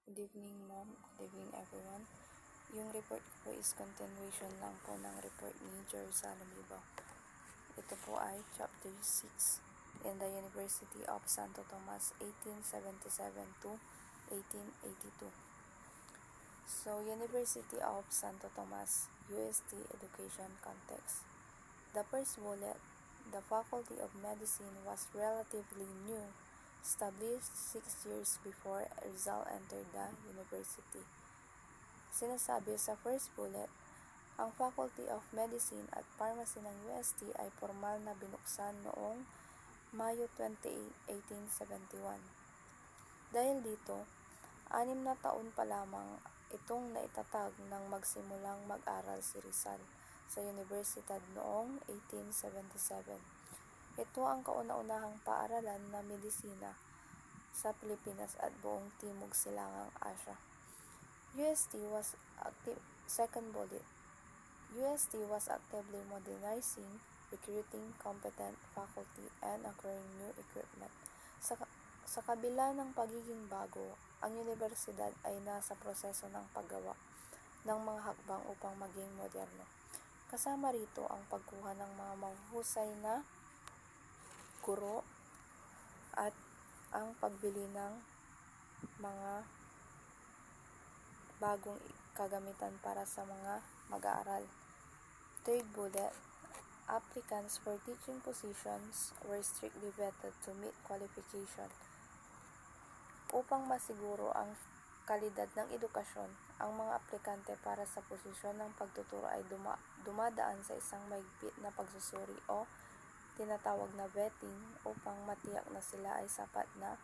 Good evening, ma'am. Good evening, everyone. Yung report ko po is continuation lang po ng report ni Jerusalem Iba. Ito po ay Chapter 6 in the University of Santo Tomas, 1877 to 1882. So, University of Santo Tomas, UST Education Context. The first bullet, the Faculty of Medicine was relatively new, established 6 years before Rizal entered the university. Sinasabi sa first bullet, ang Faculty of Medicine at Pharmacy ng UST ay formal na binuksan noong Mayo 28, 1871. Dahil dito, 6 na taon pa lamang itong naitatag nang magsimulang mag-aral si Rizal sa universidad noong 1877. Ito ang kauna-unahang paaralan na medisina sa Pilipinas at buong Timog Silangang Asya. UST was second bullet. UST was actively modernizing, recruiting competent faculty, and acquiring new equipment. Sa kabila ng pagiging bago, ang universidad ay nasa proseso ng paggawa ng mga hakbang upang maging moderno. Kasama rito ang pagkuha ng mga mahuhusay na guro at ang pagbili ng mga bagong kagamitan para sa mga mag-aaral. Third bullet, applicants for teaching positions were strictly vetted to meet qualification. Upang masiguro ang kalidad ng edukasyon, ang mga aplikante para sa posisyon ng pagtuturo ay dumadaan sa isang mahigpit na pagsusuri o tinatawag na vetting upang matiyak na sila ay sapat na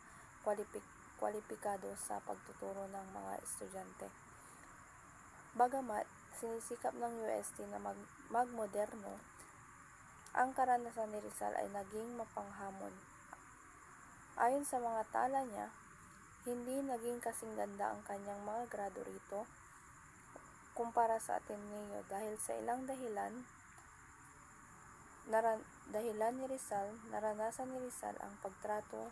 kwalipikado sa pagtuturo ng mga estudyante. Bagamat sinisikap ng UST na magmoderno, ang karanasan ni Rizal ay naging mapanghamon. Ayon sa mga tala niya, hindi naging kasing ganda ang kanyang mga grado rito kumpara sa Ateneo dahil sa ilang dahilan ni Rizal, naranasan ni Rizal ang pagtrato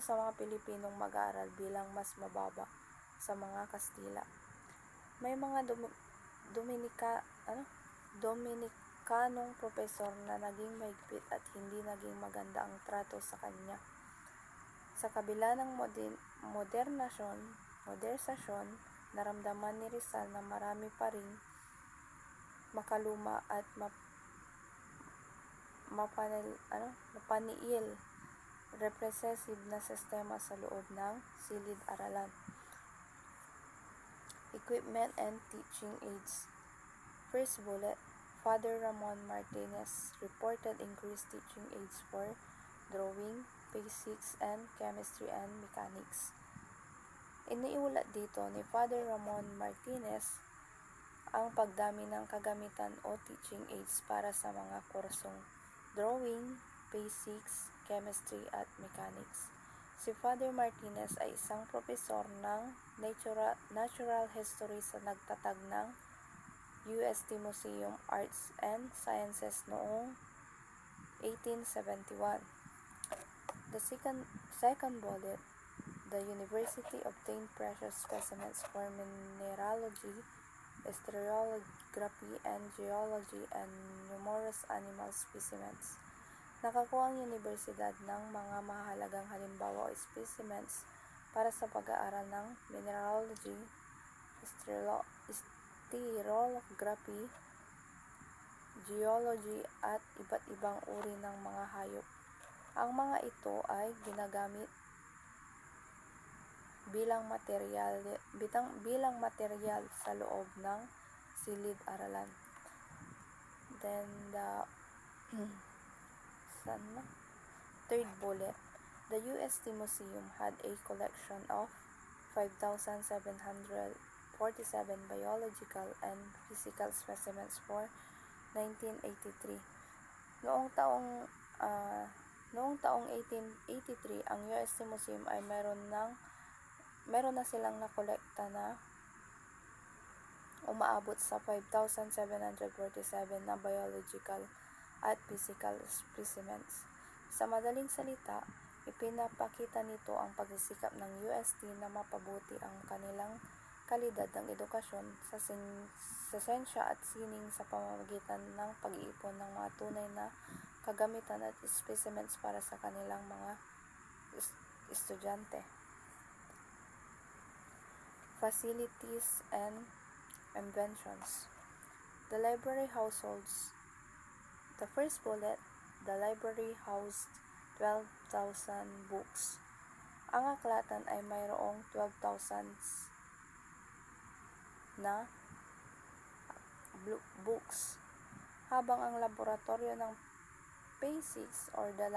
sa mga Pilipinong mag-aaral bilang mas mababa sa mga Kastila. May mga Dominikanong profesor na naging mahigpit at hindi naging maganda ang trato sa kanya. Sa kabila ng modernisasyon, naramdaman ni Rizal na marami pa ring makaluma at mapaniil repressive na sistema sa loob ng silid-aralan. Equipment and teaching aids. First bullet, Father Ramon Martinez reported increased teaching aids for drawing, physics, and chemistry and mechanics. Iniulat dito ni Father Ramon Martinez ang pagdami ng kagamitan o teaching aids para sa mga kursong drawing, physics, chemistry at mechanics. Si Father Martinez ay isang profesor ng natural history sa nagtatag ng UST Museum Arts and Sciences noong 1871. The second bullet, the university obtained precious specimens for mineralogy, stereography, and geology, and numerous animal specimens. Nakakuha ang universidad ng mga mahalagang halimbawa o specimens para sa pag-aaral ng mineralogy, stereography, geology, at iba't ibang uri ng mga hayop. Ang mga ito ay ginagamit bilang material sa loob ng silid-aralan. Then the third bullet, the UST Museum had a collection of 5,747 biological and physical specimens for 1983. Noong taong 1883, ang UST Museum ay meron na silang nakolekta na umaabot sa 5,747 na biological at physical specimens. Sa madaling salita, Ipinapakita nito ang pagsisikap ng UST na mapabuti ang kanilang kalidad ng edukasyon sa siyensya at sining sa pamamagitan ng pag-iipon ng mga tunay na kagamitan at specimens para sa kanilang mga estudyante. Facilities and inventions. The library households. The first bullet, the library housed 12,000 books. Ang aklatan ay mayroong 12,000 na books, habang ang laboratorio ng P6 or the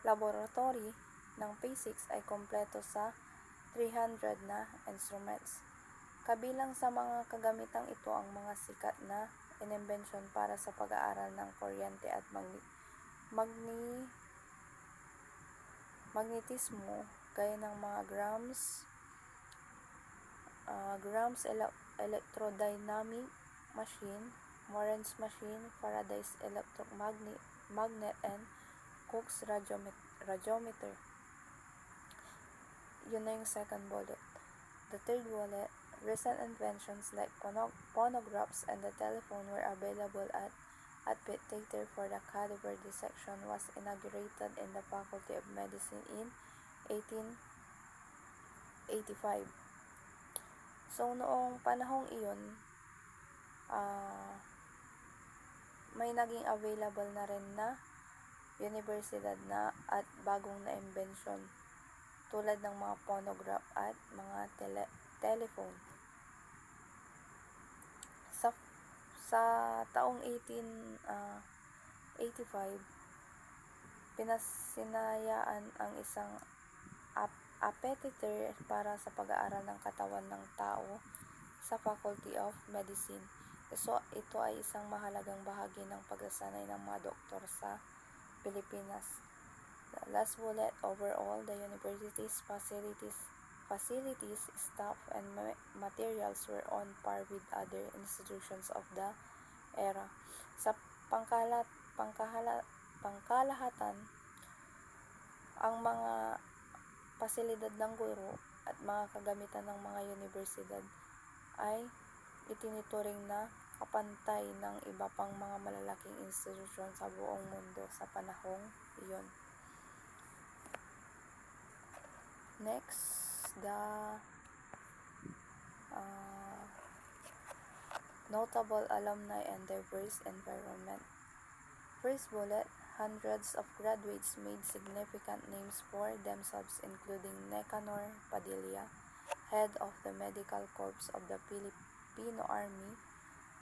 laboratory ng P6 ay kompleto sa 300 na instruments. Kabilang sa mga kagamitang ito ang mga sikat na inimbensyon para sa pag-aaral ng kuryente at magnetismo, gaya ng mga Grams electrodynamic machine, Moran's machine, Faraday's electric magnet, and Cook's radiometer. Yun na yung second bullet. The third bullet, recent inventions like phonographs and the telephone were available at Pitt Theater for the cadaver dissection was inaugurated in the Faculty of Medicine in 1885. So, noong panahong iyon, may naging available na rin na universidad na at bagong na invention tulad ng mga phonograph at mga telephone. Sa taong 1885, pinasinayaan ang isang appetitor para sa pag-aaral ng katawan ng tao sa Faculty of Medicine. So, ito ay isang mahalagang bahagi ng pagsasanay ng mga doktor sa Pilipinas. The last bullet, overall, the university's facilities, staff, and materials were on par with other institutions of the era. Sa pangkalahatan, ang mga pasilidad ng guro at mga kagamitan ng mga universidad ay itinuturing na kapantay ng iba pang mga malalaking institusyon sa buong mundo sa panahong iyon. Next, the notable alumni and diverse environment. First bullet, hundreds of graduates made significant names for themselves, including Nicanor Padilla, head of the Medical Corps of the Filipino Army,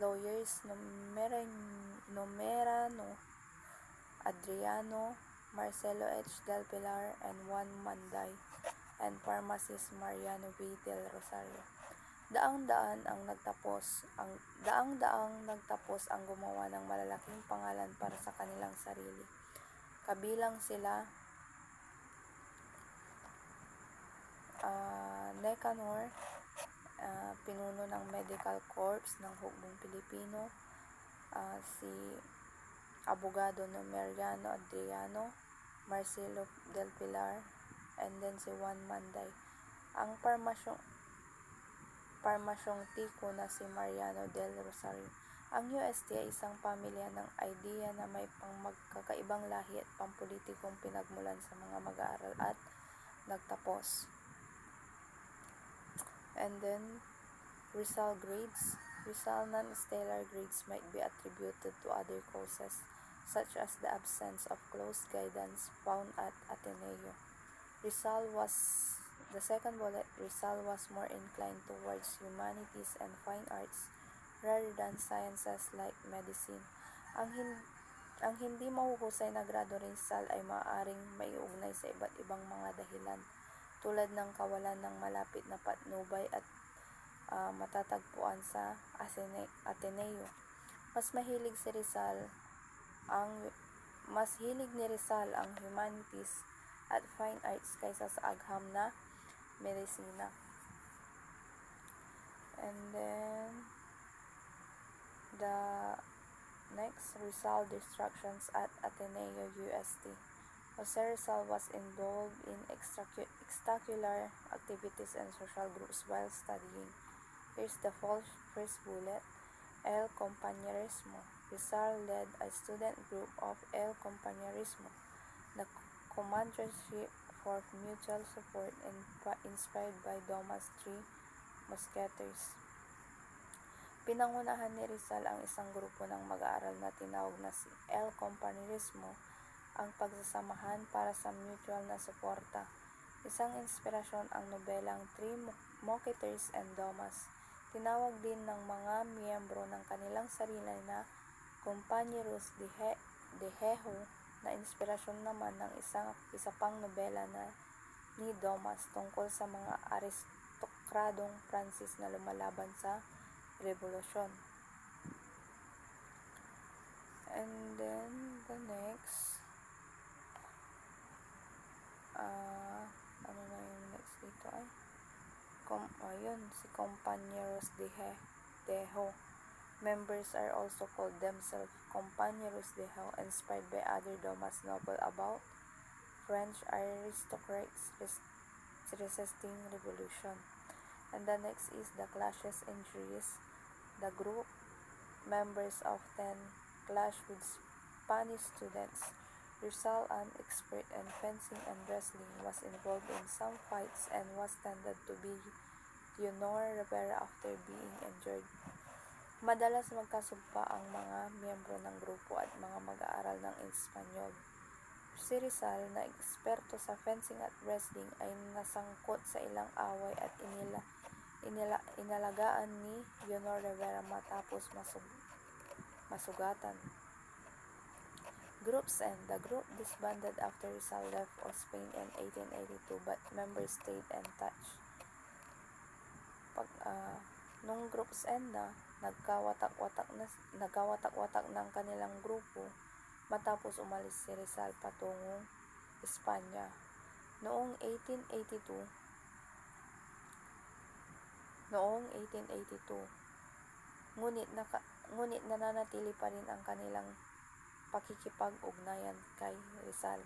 lawyers Nomerano Adriano, Marcelo H. Del Pilar, and Juan Manday, and pharmacist Mariano V. Del Rosario. Daang-daang nagtapos ang gumawa ng malalaking pangalan para sa kanilang sarili. Kabilang sila Nicanor, pinuno ng Medical Corps ng Hukbong Pilipino, si abogado Mariano Adriano, Marcelo Del Pilar, and then si Juan Manday. Ang parmasyong tiko na si Mariano Del Rosario. Ang UST ay isang pamilya ng idea na may magkakaibang lahi at pampolitikong pinagmulan sa mga mag-aaral at nagtapos. And then, Rizal grades. Rizal non-stellar grades might be attributed to other causes, such as the absence of close guidance found at Ateneo. The second bullet, Rizal was more inclined towards humanities and fine arts rather than sciences like medicine. Ang hindi mahuhusay na grado Rizal ay maaaring maiugnay sa iba't ibang mga dahilan, tulad ng kawalan ng malapit na patnubay at matatagpuan sa Ateneo. Mas hilig ni Rizal ang humanities at fine arts kaysa sa agham na medisina. And then, the next, Rizal distractions at Ateneo UST. Jose Rizal was involved in extracurricular activities and social groups while studying. Here's the first bullet. El Compañerismo. Rizal led a student group of El Compañerismo, the comradeship for mutual support inspired by Dumas' Three Musketeers. Pinangunahan ni Rizal ang isang grupo ng mag-aaral na tinawag na si El Compañerismo, ang pagsasamahan para sa mutual na suporta. Isang inspirasyon ang nobelang Three Musketeers and Dumas. Tinawag din ng mga miyembro ng kanilang sarili na Compañeros de Jehu, na inspirasyon naman ng isa pang nobela ni Dumas tungkol sa mga aristokradong Pransis na lumalaban sa revolusyon. And then the next, ano na yung next dito ay? Si Compañeros de Jehu. Members are also called themselves Compañeros de Jehu, inspired by other Dumas novel about French aristocrats resisting revolution. And the next is the clashes and injuries. The group members often clash with Spanish students. Rizal, an expert in fencing and wrestling, was involved in some fights and was tended to be Leonor Rivera after being injured. Madalas magkasugpa ang mga miyembro ng grupo at mga mag-aaral ng Espanyol. Si Rizal, na eksperto sa fencing at wrestling, ay nasangkot sa ilang away at inalagaan ni Leonor Rivera matapos masugatan. Groups end. The group disbanded after Rizal left Spain in 1882, but members stayed in touch. Nung groups end na, nagkawatak-watak ng kanilang grupo matapos umalis si Rizal patungong Espanya. Noong 1882, ngunit nananatili pa rin ang kanilang pakikipag-ugnayan kay Rizal.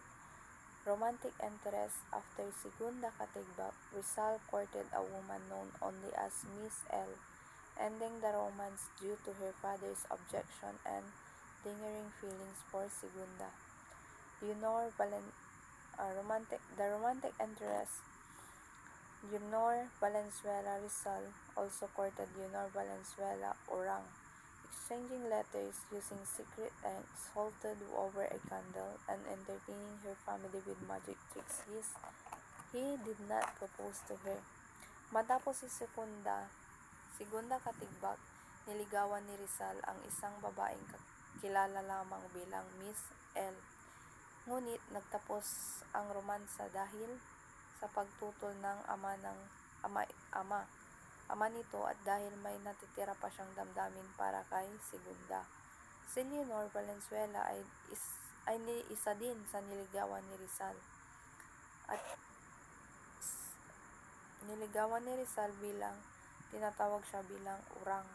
Romantic interest. After Segunda Katigbak, Rizal courted a woman known only as Miss L, ending the romance due to her father's objection and lingering feelings for Segunda. The romantic interest. Leonor Valenzuela Rizal also courted Leonor Valenzuela Orang, exchanging letters using secret inks salted over a candle and entertaining her family with magic tricks. He did not propose to her. Matapos si Segunda Katigbak, niligawan ni Rizal ang isang babaeng kilala lamang bilang Miss L. Ngunit nagtapos ang romansa dahil sa pagtutol ng ama nito at dahil may natitira pa siyang damdamin para kay Segunda. Si Leonor Valenzuela ay isa din sa niligawan ni Rizal. At niligawan ni Rizal tinatawag siya bilang Urang.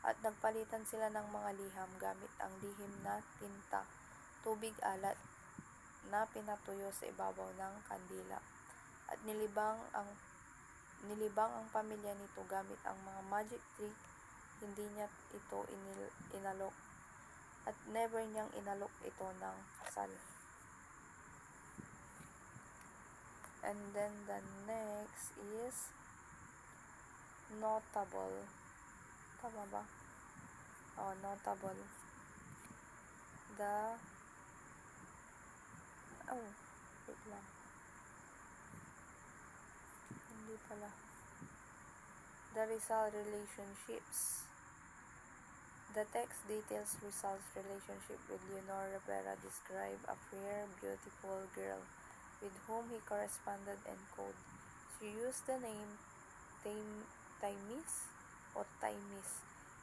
At nagpalitan sila ng mga liham gamit ang lihim na tinta, tubig alat na pinatuyo sa ibabaw ng kandila. At nilibang ang pamilya nito gamit ang mga magic trick. Hindi niya ito inalok at never niyang inalok ito ng kasal. And then the next is notable. Tama ba? Notable. Wait lang. Hindi pala. The Rizal relationships. The text details Rizal's relationship with Leonor Rivera, describe a fair, beautiful girl with whom he corresponded in code. She used the name Taimis.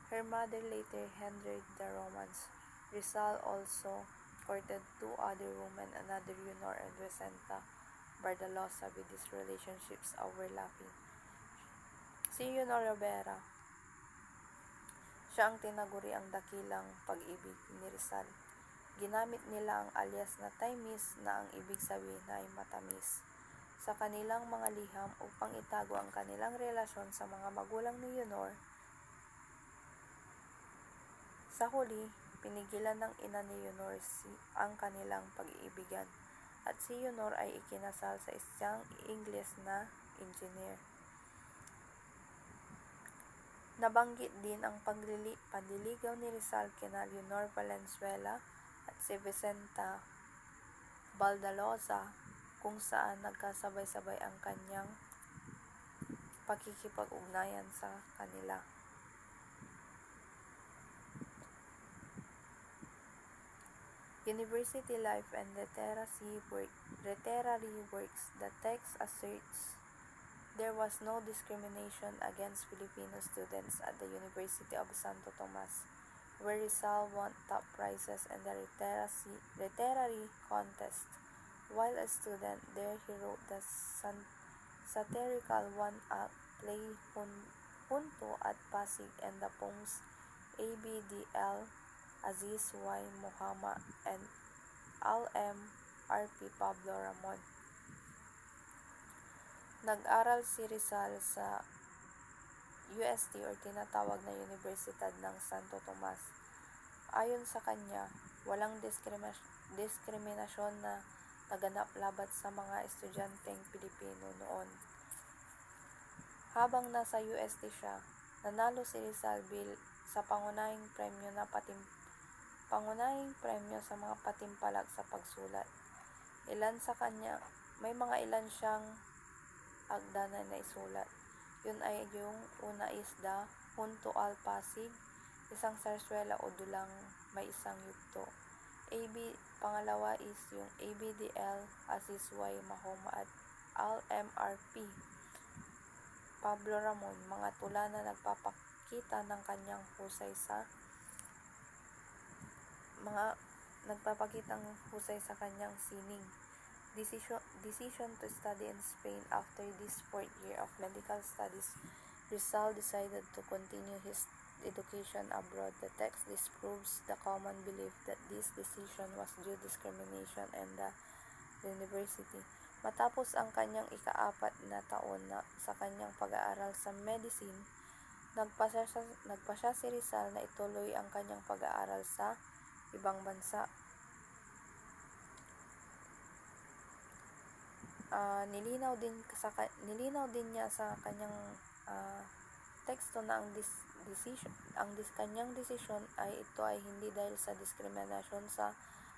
Her mother later hindered the romance. Rizal also courted two other women, another Leonor and Vicenta Bardalosa, with these relationships overlapping. Si Leonor Rivera, siya ang tinaguri ang dakilang pag-ibig ni Rizal. ginamit nila ang alias na Taymis na ang ibig sabihin ay matamis sa kanilang mga liham upang itago ang kanilang relasyon sa mga magulang ni Yunor. Sa huli, pinigilan ng ina ni Yunor ang kanilang pag-iibigan at si Yunor ay ikinasal sa isang Ingles na engineer. Nabanggit din ang panliligaw ni Rizal kina Leonor Valenzuela at si Vicenta Baldaloza, kung saan nagkasabay-sabay ang kanyang pakikipag-ugnayan sa kanila. University Life and Literary Works. The text asserts there was no discrimination against Filipino students at the University of Santo Tomas, where Rizal won top prizes in the literary contest. While a student there, he wrote the satirical one-act play Junto at Pasig and the poems ABDL, Aziz Y. Muhammad, and Al-M.R.P. Pablo Ramon. Nag-aral si Rizal sa UST or tinatawag na Universidad ng Santo Tomas. Ayon sa kanya, walang diskriminasyon na naganap laban sa mga estudyanteng Pilipino noon. Habang nasa UST siya, nanalo si Rizal sa pangunahing premyo sa mga patimpalag sa pagsulat. May mga ilan siyang agda na naisulat. Yun ay yung una is the Junto al Pasig, isang sarswela o dulang may isang yugto. Pangalawa is yung ABDL, Aziz Y. Mahoma at Al-MRP. Pablo Ramon, mga tula na nagpapakita ng kanyang husay sa kanyang sining. Decision to study in Spain. After this 4th year of medical studies, Rizal decided to continue his education abroad. The text disproves the common belief that this decision was due discrimination in the university. Matapos ang kanyang ika-4 na taon sa kanyang pag-aaral sa medicine, nagpa siya si Rizal na ituloy ang kanyang pag-aaral sa ibang bansa. Nilinaw din niya sa kanyang teksto na kanyang desisyon ay ito ay hindi dahil sa diskriminasyon sa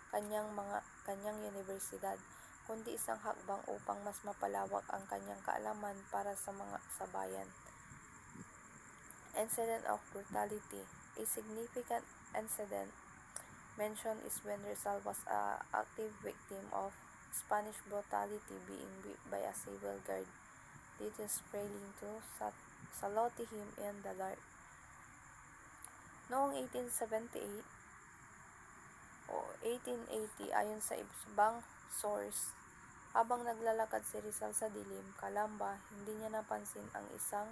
kanyang universidad, kundi isang hakbang upang mas mapalawak ang kanyang kaalaman para sa bayan. Incident of brutality. A significant incident mentioned is when Rizal was an active victim of Spanish brutality, being beat by a civil guard due to failing to salute him in the dark. Noong 1878 o 1880, ayon sa ibang source, habang naglalakad si Rizal sa dilim, Calamba, hindi niya napansin ang isang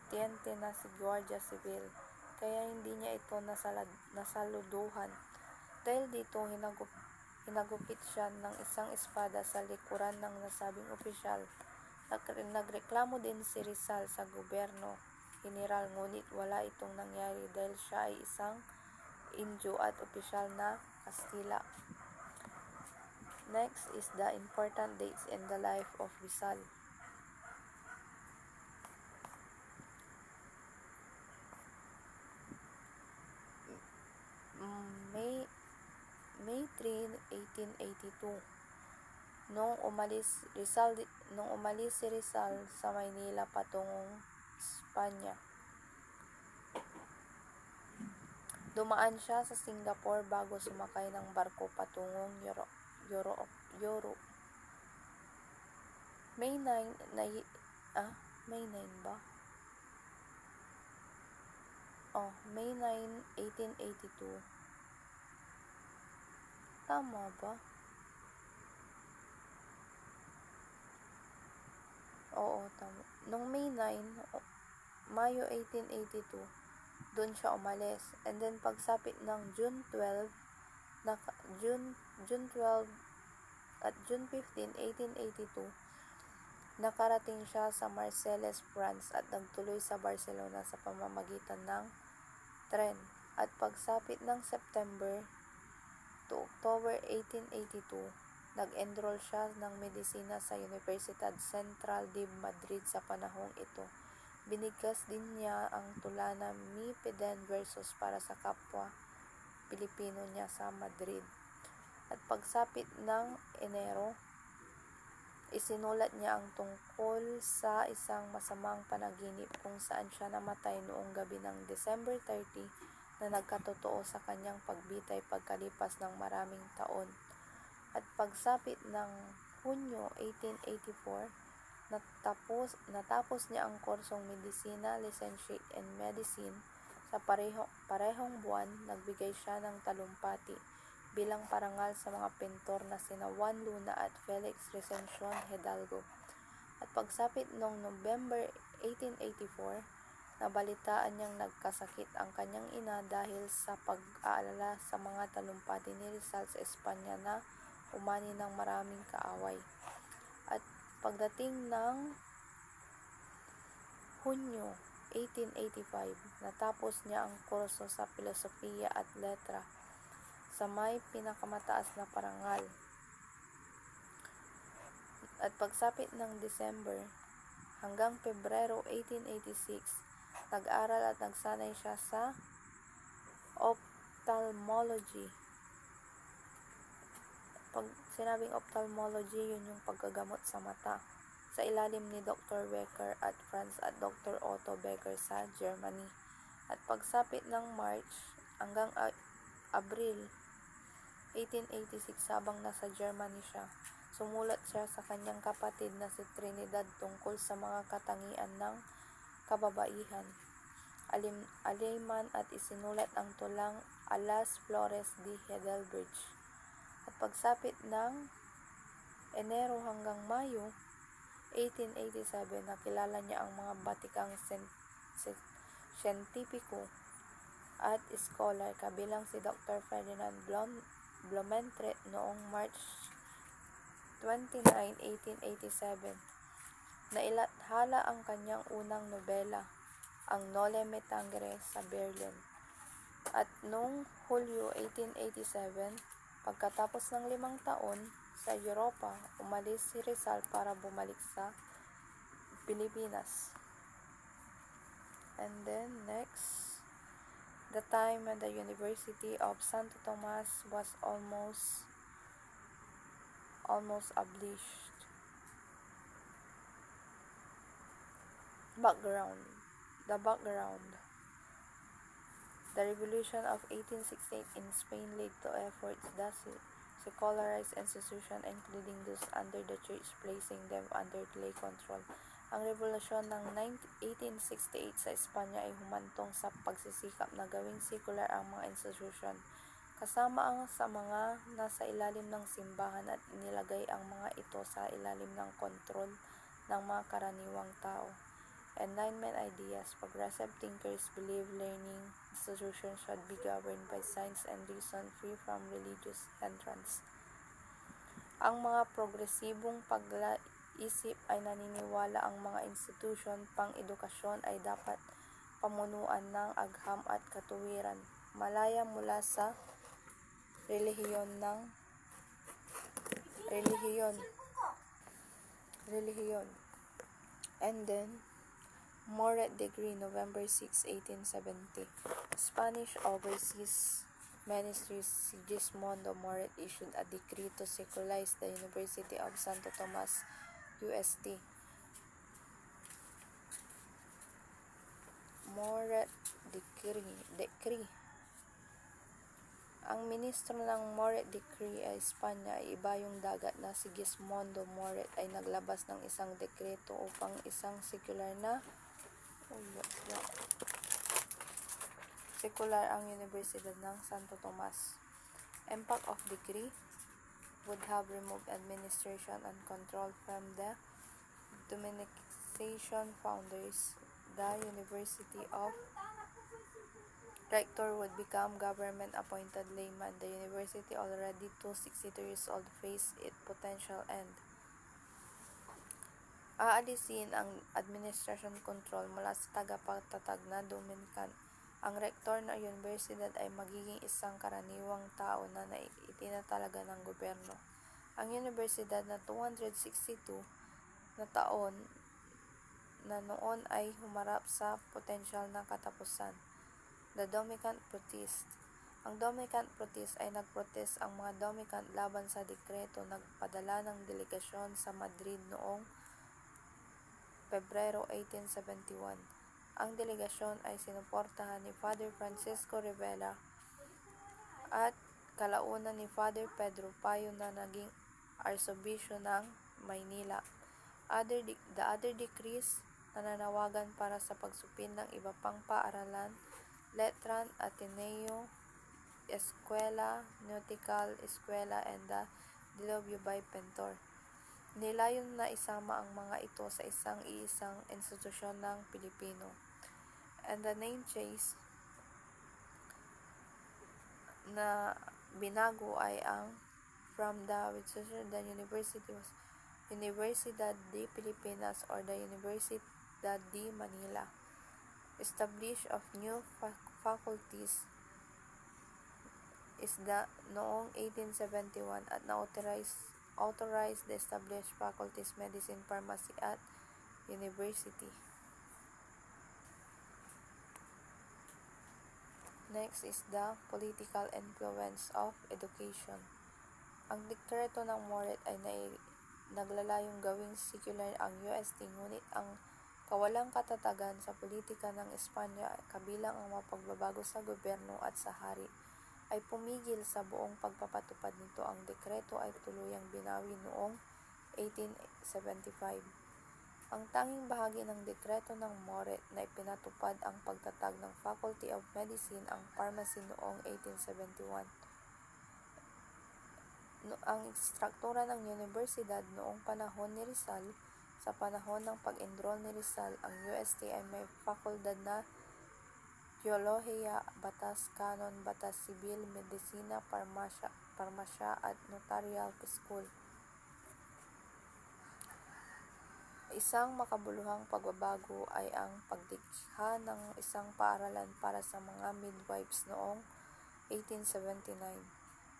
tiyente na si Guardia Civil, kaya hindi niya ito nasaluduhan. Dahil dito, hinagupit siya ng isang espada sa likuran ng nasabing opisyal. Nagreklamo din si Rizal sa gobyerno general, ngunit wala itong nangyari dahil siya ay isang Indio at opisyal na Kastila. Next is the important dates in the life of Rizal. May 3, 1882. Nung umalis si Rizal sa Maynila patungong Espanya, dumaan siya sa Singapore bago sumakay ng barko patungong Europe. May 9 ba? May 9, 1882. Tama ba? Oo, tama. Noong May 9, Mayo 1882, doon siya umalis. And then pagsapit ng June 12 at June 15, 1882, nakarating siya sa Marseilles, France at nagtuloy sa Barcelona sa pamamagitan ng tren. At pagsapit ng September to October 1882, nag-enroll siya ng medisina sa Universidad Central de Madrid sa panahong ito. Binigkas din niya ang tula na Mi Peden Versos para sa kapwa Pilipino niya sa Madrid. At pagsapit ng Enero, isinulat niya ang tungkol sa isang masamang panaginip kung saan siya namatay noong gabi ng December 30 na nagkatotoo sa kanyang pagbitay pagkalipas ng maraming taon. At pagsapit ng Hunyo 1884, natapos niya ang kursong medisina, licentiate in medicine. Sa parehong buwan, nagbigay siya ng talumpati bilang parangal sa mga pintor na sina Juan Luna at Felix Recension Hidalgo. At pagsapit noong November 1884, nabalitaan niyang nagkasakit ang kanyang ina dahil sa pag-aalala sa mga talumpati ni Rizal sa Espanya na umani ng maraming kaaway. At pagdating ng Hunyo 1885, natapos niya ang kurso sa Filosofiya at Letra sa may pinakamataas na parangal. At pagsapit ng December hanggang Pebrero 1886, nag-aral at nagsanay siya sa ophthalmology. Pag sinabing ophthalmology, yun yung paggagamot sa mata, sa ilalim ni Dr. Becker at Franz at Dr. Otto Becker sa Germany. At pagsapit ng March hanggang Abril 1886, habang nasa Germany siya, sumulat siya sa kanyang kapatid na si Trinidad tungkol sa mga katangian ng kababaihan, Alemán, at isinulat ang tulang A las Flores de Heidelberg. At pagsapit ng Enero hanggang Mayo 1887, nakilala niya ang mga batikang siyentipiko at scholar kabilang si Dr. Ferdinand Blumentritt noong March 29, 1887. Nailathala ang kanyang unang nobela, ang Noli Me Tangere, sa Berlin. At noong Hulyo 1887, pagkatapos ng 5 taon sa Europa, umalis si Rizal para bumalik sa Pilipinas. And then next, the time when the University of Santo Tomas was almost abolished. The background. The Revolution of 1868 in Spain led to efforts to secularize institutions, including those under the church, placing them under lay control. Ang revolusyon ng 1868 sa Espanya ay humantong sa pagsisikap na gawing secular ang mga institusyon, kasama sa mga nasa ilalim ng simbahan, at inilagay ang mga ito sa ilalim ng kontrol ng mga karaniwang tao. Enlightenment ideas. Progressive thinkers believe learning institutions should be governed by science and reason, free from religious hindrance. Ang mga progresibong pag-isip ay naniniwala ang mga institusyon pang-edukasyon ay dapat pamunuan ng agham at katuwiran, malaya mula sa relihiyon. And then Moret Decree, November 6, 1870. Spanish Overseas Ministry Sigismondo Moret issued a decree to secularize the University of Santo Tomas, UST. Moret Decree. Ang ministro ng Moret Decree ay Espanya ay Ibayong Dagat na si Sigismondo Moret ay naglabas ng isang dekreto upang isang sekular ang Universidad ng Santo Tomas. Impact of decree would have removed administration and control from the Dominican founders. The University of rector would become government-appointed layman. The university, already 262 years old, faced its potential end. Aalisin ang administration control mula sa tagapagtatag na Dominican. Ang rektor ng universidad ay magiging isang karaniwang tao na itinatalaga ng gobyerno. Ang universidad na 262 na taon na noon ay humarap sa potensyal na katapusan. The Dominican Protest. Ang Dominican Protest ay nagprotest ang mga Dominican laban sa dekreto. Nagpadala ng delegasyon sa Madrid noong Pebrero 1871. Ang delegasyon ay sinuportahan ni Father Francisco Rivera at kalaunan ni Father Pedro Payo na naging Arsobispo ng Maynila. The other decrees nananawagan para sa pagsupin ng iba pang paaralan, Letran, Ateneo, Eskwela, Nautical, Eskwela, and the Diluvio by Pentor. Nilayon na isama ang mga ito sa iisang institusyon ng Pilipino. And the name change na binago ay ang from the University was Universidad de Pilipinas or the Universidad de Manila. Establish of new faculties is noong 1871 at na-authorize the established faculties medicine, pharmacy at university. Next is the political influence of education. Ang dekreto ng Moret ay naglalayong gawing secular ang UST, ngunit ang kawalang katatagan sa politika ng Espanya kabilang ang mga pagbabago sa gobyerno at sa hari ay pumigil sa buong pagpapatupad nito. Ang dekreto ay tuluyang binawi noong 1875. Ang tanging bahagi ng dekreto ng Moret na ipinatupad ang pagtatag ng Faculty of Medicine ang pharmacy noong 1871. Ang struktura ng universidad noong panahon ni Rizal. Sa panahon ng pag-enroll ni Rizal, ang UST ay may fakultad na Teolohiya, Batas, Kanon, Batas Sibil, Medisina, Parmasya at Notarial School. Isang makabuluhang pagbabago ay ang paglikha ng isang paaralan para sa mga midwives noong 1879.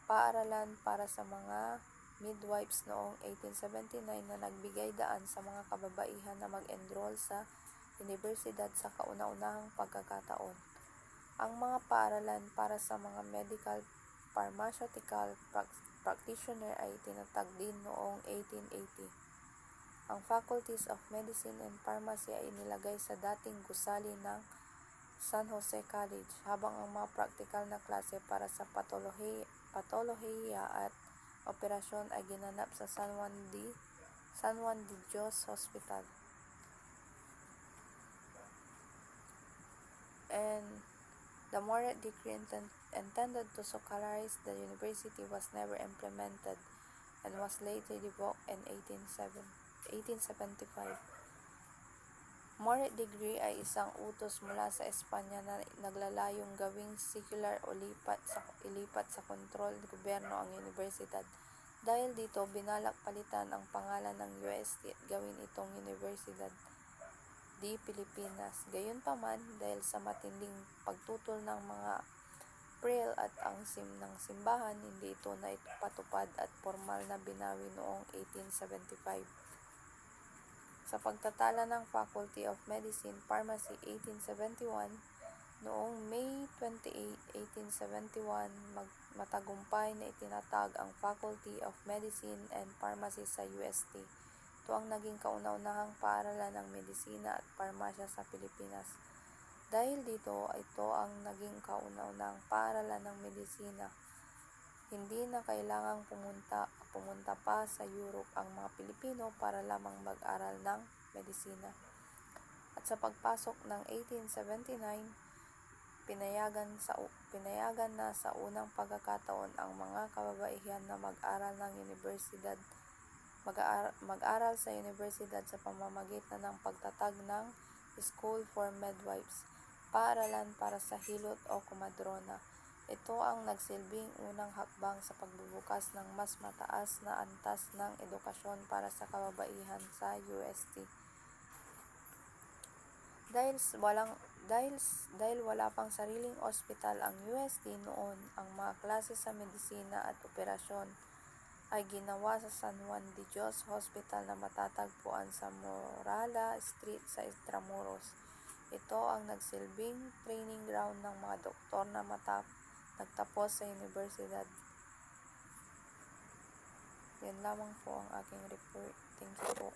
Paaralan para sa mga midwives noong 1879 na nagbigay daan sa mga kababaihan na mag-enroll sa universidad sa kauna-unahang pagkakataon. Ang mga paaralan para sa mga medical pharmaceutical practitioner ay tinatag din noong 1880. Ang Faculties of Medicine and Pharmacy ay inilagay sa dating gusali ng San Jose College, habang ang mga practical na klase para sa patolohiya at operasyon ay ginanap sa San Juan de Dios Hospital. And the Moret Decree intended to secularize the university was never implemented and was later revoked in 1875. Moret Decree ay isang utos mula sa Espanya na naglalayong gawing secular o ilipat sa kontrol ng gobyerno ang universidad. Dahil dito, binalak palitan ang pangalan ng UST at gawin itong Universidad de Pilipinas. Gayunpaman, dahil sa matinding pagtutol ng mga April at ang ng simbahan, hindi ito na patupad at formal na binawi noong 1875. Sa pagtatala ng Faculty of Medicine, Pharmacy 1871, noong May 28, 1871, matagumpay na itinatag ang Faculty of Medicine and Pharmacy sa UST. Ito ang naging kauna-unahang paaralan ng medisina at parmasya sa Pilipinas. Dahil dito, ito ang naging kauna-unahang paaralan ng medisina. Hindi na kailangang pumunta pa sa Europe ang mga Pilipino para lamang mag-aral ng medisina. At sa pagpasok ng 1879, pinayagan na sa unang pagkakataon ang mga kababaihan na mag-aral sa universidad sa pamamagitan ng pagtatag ng School for Midwives. paaralan para sa hilot o komadrona. Ito ang nagsilbing unang hakbang sa pagbubukas ng mas mataas na antas ng edukasyon para sa kababaihan sa UST. Dahil wala pang sariling ospital ang UST noon, ang mga klase sa medisina at operasyon ay ginawa sa San Juan de Dios Hospital na matatagpuan sa Morala Street sa Intramuros. Ito ang nagsilbing training ground ng mga doktor na nagtapos sa universidad. Yan lamang po ang aking report. Thank you po.